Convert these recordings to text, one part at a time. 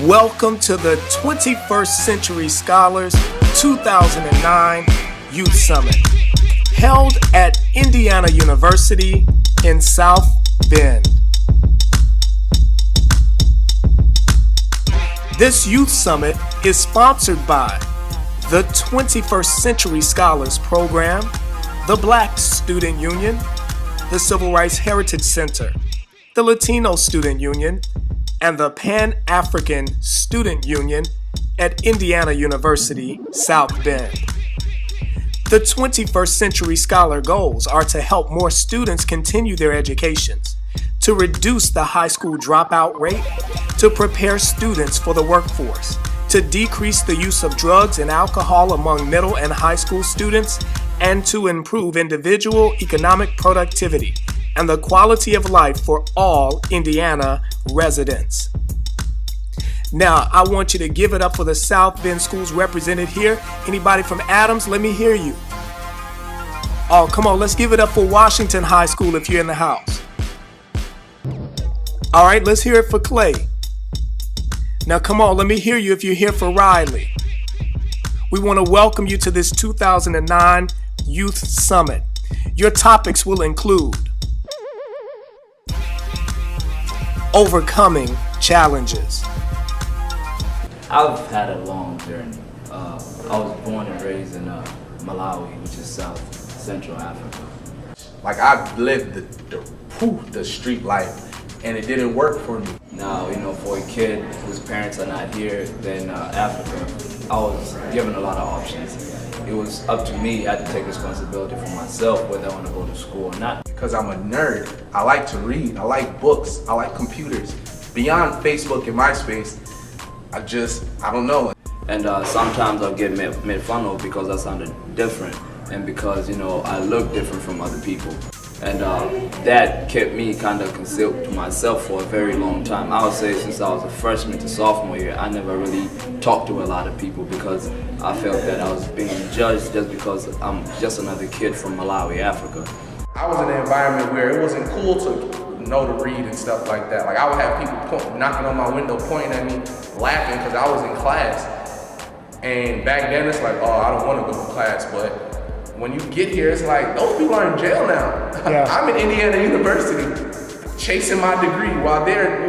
Welcome to the 21st Century Scholars 2009 Youth Summit, held at Indiana University in South Bend. This Youth Summit is sponsored by the 21st Century Scholars Program, the Black Student Union, the Civil Rights Heritage Center, the Latino Student Union, and the Pan-African Student Union at Indiana University, South Bend. The 21st Century Scholar goals are to help more students continue their educations, to reduce the high school dropout rate, to prepare students for the workforce, to decrease the use of drugs and alcohol among middle and high school students, and to improve individual economic productivity and the quality of life for all Indiana residents. Now, I want you to give it up for the South Bend schools represented here. Anybody from Adams, let me hear you. Oh, come on, let's give it up for Washington High School if you're in the house. All right, let's hear it for Clay. Now, come on, let me hear you if you're here for Riley. We want to welcome you to this 2009 Youth Summit. Your topics will include overcoming challenges. I've had a long journey. I was born and raised in Malawi, which is South Central Africa. Like, I've lived the street life, and it didn't work for me. Now, for a kid whose parents are not here, then Africa, I was given a lot of options. It was up to me. I had to take responsibility for myself, whether I want to go to school or not. Because I'm a nerd. I like to read. I like books. I like computers. Beyond Facebook and MySpace, I don't know. And sometimes I'll get made fun of because I sounded different and because, I look different from other people. And that kept me kind of concealed to myself for a very long time. I would say since I was a freshman to sophomore year, I never really talked to a lot of people because I felt that I was being judged just because I'm just another kid from Malawi, Africa. I was in an environment where it wasn't cool to know to read and stuff like that. Like, I would have people knocking on my window, pointing at me, laughing because I was in class. And back then it's like, oh, I don't want to go to class, but when you get here, it's like, those people are in jail now. Yeah. I'm at Indiana University chasing my degree while they're,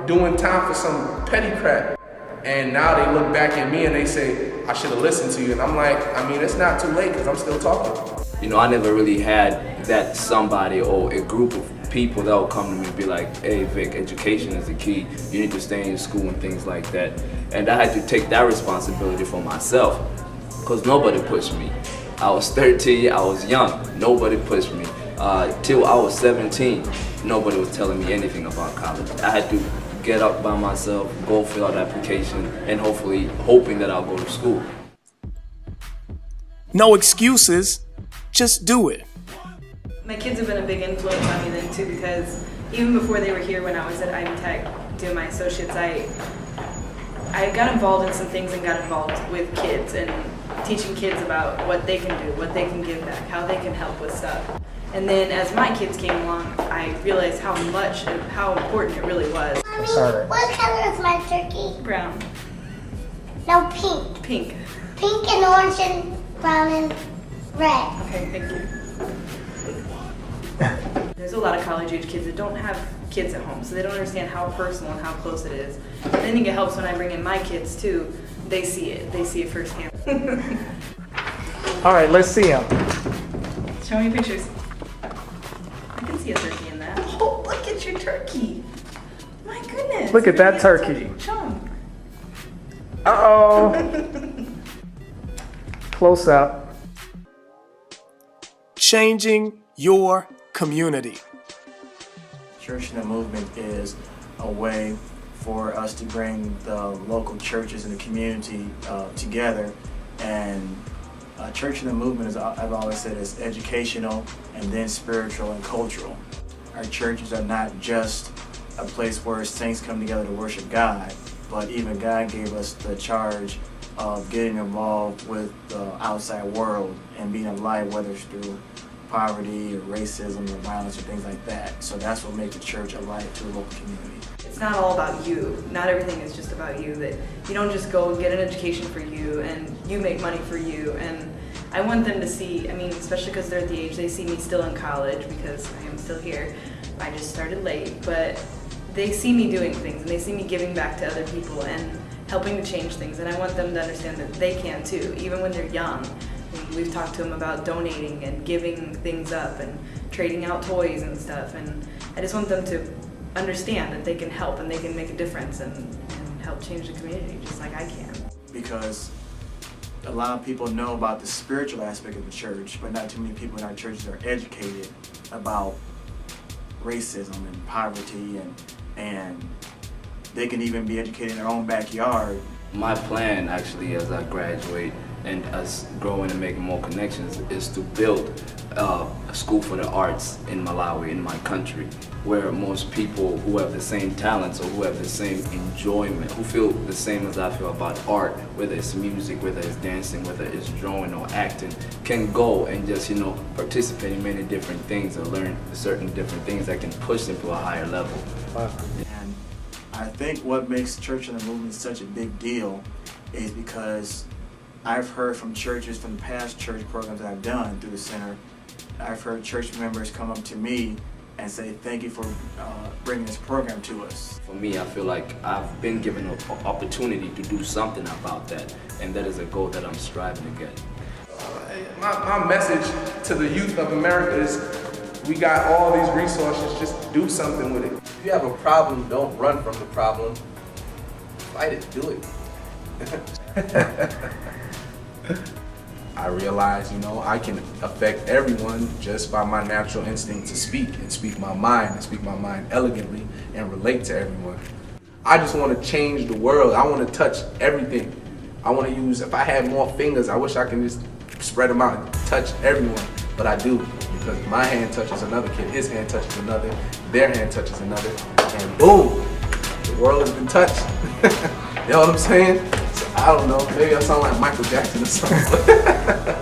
doing time for some petty crap. And now they look back at me and they say, I should have listened to you. And I'm like, it's not too late because I'm still talking. I never really had that somebody or a group of people that would come to me and be like, hey Vic, education is the key. You need to stay in school and things like that. And I had to take that responsibility for myself because nobody pushed me. I was 13, I was young, nobody pushed me. Till I was 17, nobody was telling me anything about college. I had to get up by myself, go fill out the application, and hoping that I'll go to school. No excuses, just do it. My kids have been a big influence on me then too, because even before they were here when I was at Ivy Tech doing my associates, I got involved in some things and got involved with kids and teaching kids about what they can do, what they can give back, how they can help with stuff. And then as my kids came along, I realized how important it really was. Mommy, what color is my turkey? Brown. No, pink. Pink. Pink and orange and brown and red. Okay, thank you. There's a lot of college-age kids that don't have kids at home, so they don't understand how personal and how close it is. And I think it helps when I bring in my kids too. They see it firsthand. All right, let's see them. Show me pictures. I can see a turkey in that. Oh, look at your turkey. My goodness. Look at that turkey. Chunk. Uh-oh. Close up. Changing your community. Church in the Movement is a way for us to bring the local churches in the community together. And Church in the Movement, as I've always said, is educational and then spiritual and cultural. Our churches are not just a place where saints come together to worship God, but even God gave us the charge of getting involved with the outside world and being a light, whether it's through poverty or racism or violence or things like that. So that's what makes the church a light to the local community. It's not all about you. Not everything is just about you. That you don't just go get an education for you and you make money for you. And I want them to see, I mean, especially because they're at the age, they see me still in college because I am still here. I just started late, but they see me doing things and they see me giving back to other people and helping to change things. And I want them to understand that they can too, even when they're young. We've talked to them about donating and giving things up and trading out toys and stuff. And I just want them to understand that they can help and they can make a difference and help change the community just like I can. Because a lot of people know about the spiritual aspect of the church, but not too many people in our churches are educated about racism and poverty, and they can even be educated in their own backyard. My plan actually as I graduate and us growing and making more connections is to build a school for the arts in Malawi, in my country, where most people who have the same talents or who have the same enjoyment, who feel the same as I feel about art, whether it's music, whether it's dancing, whether it's drawing or acting, can go and just, participate in many different things or learn certain different things that can push them to a higher level. And I think what makes Church in the Movement such a big deal is because I've heard from churches, from the past church programs that I've done through the center, I've heard church members come up to me and say, thank you for bringing this program to us. For me, I feel like I've been given an opportunity to do something about that, and that is a goal that I'm striving to get. My message to the youth of America is we got all these resources, just do something with it. If you have a problem, don't run from the problem. Fight it, do it. I realize, I can affect everyone just by my natural instinct to speak and speak my mind elegantly and relate to everyone. I just want to change the world. I want to touch everything. I want to use, if I had more fingers, I wish I could just spread them out and touch everyone, but I do, because my hand touches another kid, his hand touches another, their hand touches another, and boom, the world has been touched. You know what I'm saying? So I don't know, maybe I sound like Michael Jackson or something.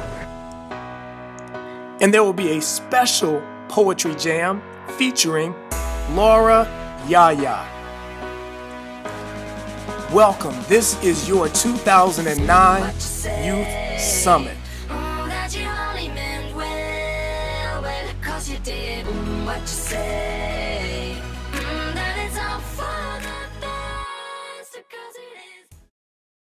And there will be a special poetry jam featuring Laura Yaya. Welcome, this is your 2009 Youth Summit. That you only meant well, 'cause you did what you said.